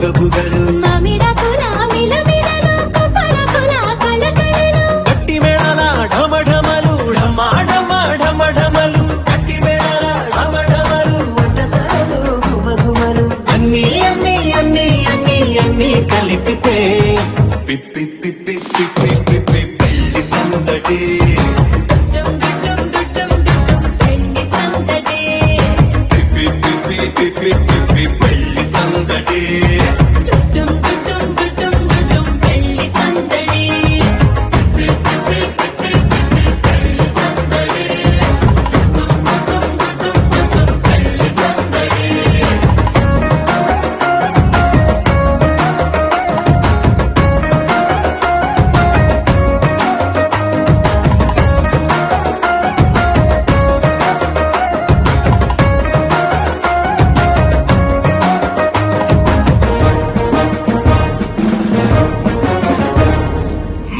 బుగబుగలు మామిడాకుల మిలమిలలు కొబ్బరకుల కళకళలు గట్టి మేళల ఢమఢమలు ఢమాఢమఢమఢమలు గట్టి మేళల ఢమఢమలు వంటసాలు గుమగుమలు అన్నీ అన్నీ అన్నీ అన్నీ అన్నీ కలిపితే పిప్పి పిప్పి పిప్పి పిప్పి పెళ్లి సందడి డుమ్ డుమ్ డుమ్ డుమ్ పెళ్లి సందడి పిప్పి పిప్పి పిప్పి పిప్పి పెళ్లి సందడి డుమ్ డుమ్ డుమ్ డుమ్ పెళ్లి సందడి పెళ్లి సందడి పెళ్లి సందడి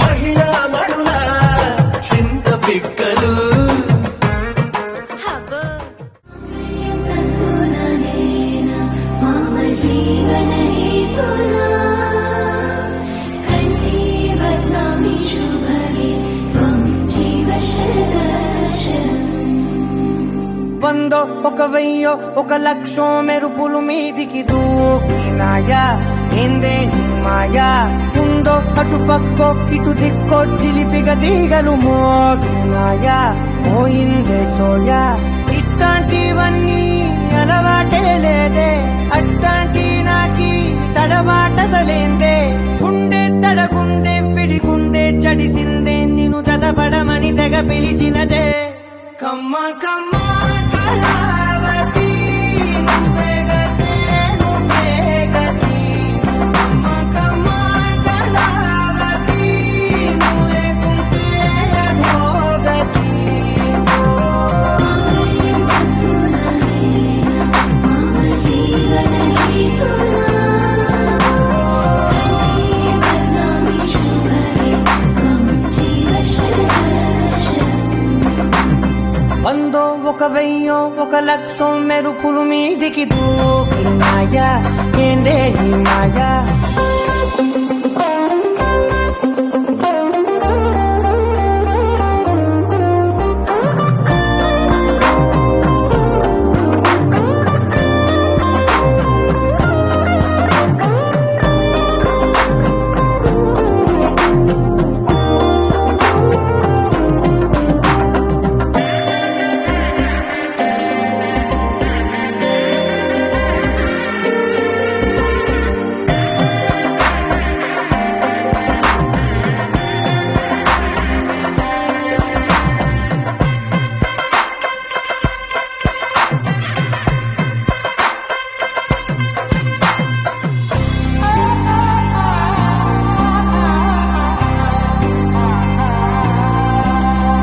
మహిళా మడుల చింత పిక్కలు హబో తంతుననేన మమ జీవన హేతునా కంఠే బధ్నామి శుభగే త్వం జీవ శరదర్శనం వందో ఒక వెయ్యో ఒక లక్షో మెరుపులు మీదికి దూకినాయా ఏందే నీ మాయా ఉందో అటు పక్కో ఇటు దిక్కో జిలిపిగ తీగలు మోగినాయా పోయిందే సోయా ఇట్లాంటివన్నీ అలవాటే లేదే అట్లాంటి నాకి తడబాటసలేందే గుండె తడగుండే విడిగుండే చడిసిందే నిన్ను చదపడమని తెగ పిలిచినదే కమ్మ కమ్మ కళావతి నువ్వే గతే నువ్వే గతి కమ్మ కమ్మ కళావతి నువ్వు లేకుంటే అధోగతి మమ జీవన హేతునా కంఠే బధ్నామి శుభగే త్వం జీవ శరదర్శనం వందో ఒక వెయ్యో ఒక లక్షో మెరుపులు మీదికి దూకినాయా ఏందే నీ మాయా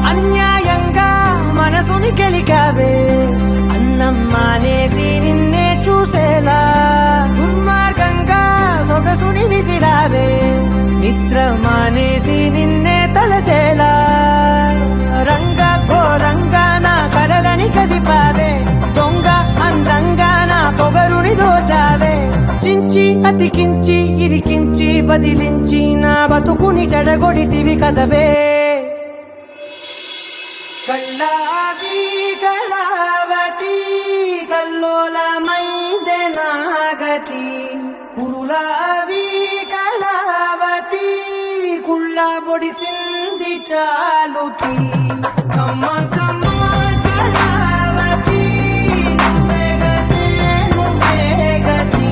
అన్యాయంగా మనసుని గెలికావే అన్నం మానేసి నిన్నే చూసేలా దుర్మార్గంగా సొగసుని విసిరావే నిద్ర మానేసి నిన్నే తలచేలా రంగ ఘోరంగా నా కలలని కదిపావే దొంగ అందంగా నా పొగరుని దోచావే చించి అతికించి ఇరికించి వదిలించి నా బతుకుని చెడగొడితివి కదవే కళ్ళాది కళావతి కల్లోలమైందే నాగతి కురులావి కళావతి కుళ్ళ బొడిసింది చాలుతి కమ్మ కమ్మ కళావతి నువ్వే గతే నువ్వే గతి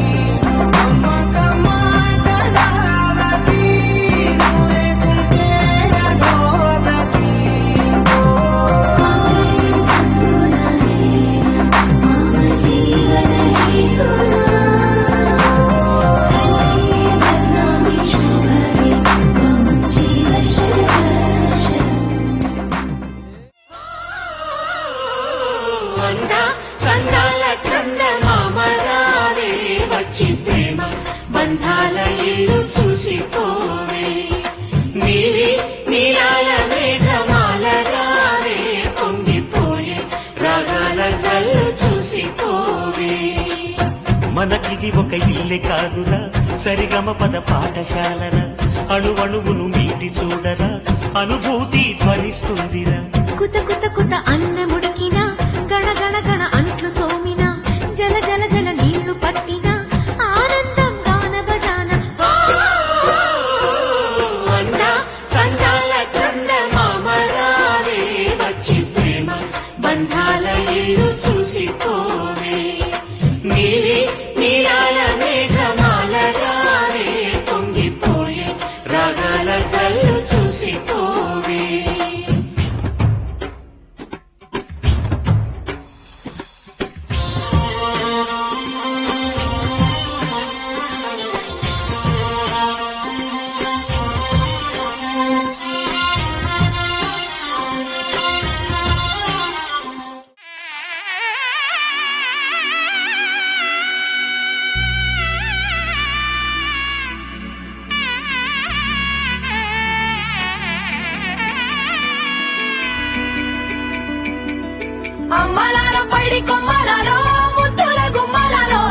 కమ్మ కమ్మ కళావతి నువ్వు లేకుంటే అధోగతి మమ జీవన హేతునా కంఠే బధ్నామి శుభగే త్వం జీవ శరదర్శనం చందాల చందమామరావే వచ్చి ప్రేమ బంధాల ఇల్లు చూసిపోవే నీలి నీలాల మేఘమాల రావే పొంగిపోయే రాగాల జల్లు చూసిపోవే మనకిది ఒక ఇల్లే కాదురా, సరిగమ పద పాఠశాలరా. అణువణువును మీటి చూడరా, అనుభూతి ధ్వనిస్తుందిరా. కుత కుత కుత అన్నముడికిన గణ గణ గణ అంట్లు తోమిన జల జల జల నీళ్లు పట్టిన ఆనందం గాన బజాన అంద సందాల చందమామ రావే, వచ్చి ప్రేమ బంధాల ఇల్లు చూసిపోవే. నీలి నీరాల మేఘమాల రావే, పొంగిపోయే రాగాల జల్లు చూసిపోవే. అమ్మలాల పైడి కొమ్మలలో ముద్దుల గుమ్మలలో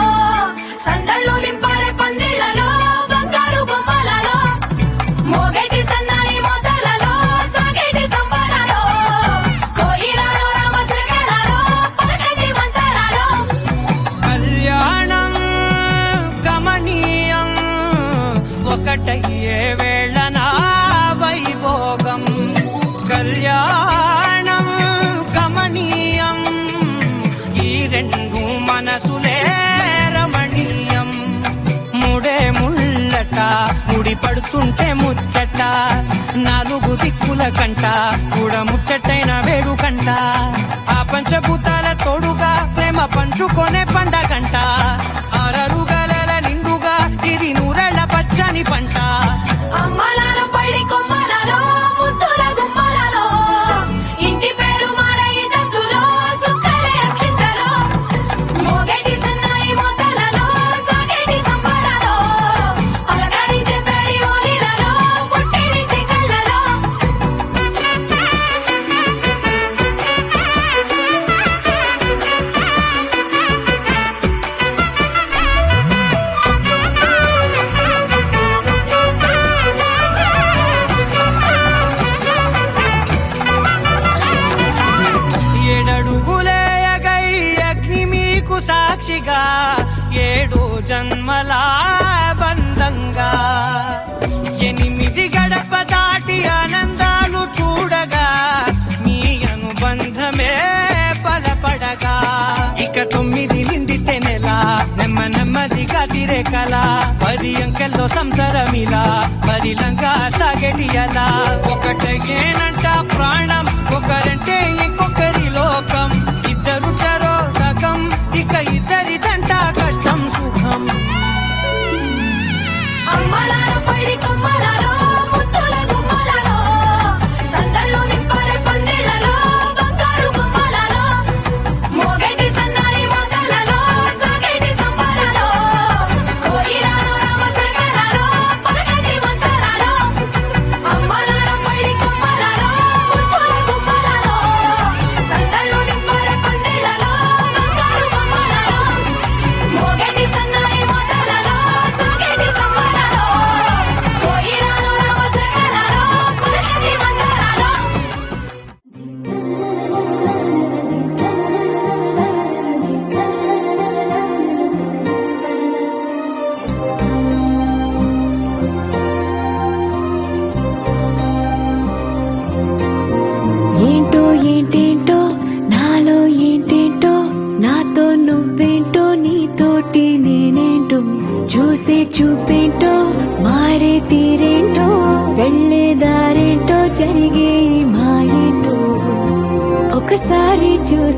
సందళ్ళు నింపారే పందిళ్లలో బంగారు బొమ్మలలో మోగేటి సన్నాయి మోతలలో సాగేటి సంబరాలో కోయిలలో రామశకలలో పలకటి మంతరాలో కళ్యాణం గమనీయం ఒకటయ్యే వేళ నా వైభోగం. కళ్యాణం గమనీయం ఈ రెండు మనసులే రమణీయం. ముడే ముళ్ళట ముడి పడుతుంటే ముచ్చట, నాలుగు దిక్కుల కంట కూడా ముచ్చటైన వేడుకంట. ఆ పంచభూతాల తోడుగా ప్రేమ పంచుకొనే పండగంట. అరరుగల నిండుగా ఇది నూరెళ్ళ పచ్చని పంట. అమ్మలాల పైడి కొమ్మలలో ముద్దుల గుమ్మలలో ఇంటి పేరు మారయి దంతులో చుక్కలే అక్షింతలో మోగేటి సన్నాయి మోతలలో సాగేటి సంబరాలో అలగారించే తడి ఓలిలలో పుట్టినింటి కళ్ళలో ఏడడుగులే ఎగై అగ్ని మీకు సాక్షిగా, ఏడు జన్మల బంధంగా. 8 గడప దాటి ఆనందాలు చూడగా మీ అనుబంధమే బలపడగా. ఇక 9 నిండితే నెల నెమ్మ నెమ్మదిగా తిరేకల 10 అంకెల్లో సంసారమిలా పరిలంగా సాగేటియలా. ఒకటేనంట ప్రాణం, ఒకరంటే ఇంకొకరి లోకం. ఇద్దరు చరో సగం, ఇక ఇద్దరిదంట కష్టం సుఖం. అమ్మలాల పైడి కొమ్మలలో ముద్దుల గుమ్మలలో సందళ్ళు నింపారే పందిళ్లలో బంగారు బొమ్మలలో మోగేటి సన్నాయి మోతలలో సాగేటి సంబరాలో కోయిలలో రామశకలలో పలకటి మంతరాలో అమ్మలాల పైడి కొమ్మలలో ముద్దుల గుమ్మలలో సందళ్ళు నింపారే పందిళ్లలో బంగారు బొమ్మలలో మోగేటి సన్నాయి మోతలలో సాగేటి సంబరాలో కోయిలలో రామశకలలో పలకటి మంతరాలో ఏంటో ఏంటేంటో నాలో ఏంటేంటో నాతో నువ్వేంటో నీతోటి నేనేంటో చూసే చూపేంటో మారే తీరేంటో వెళ్ళే దారేంటో జరిగే ఈ మాయేంటో ఒకసారి చూసి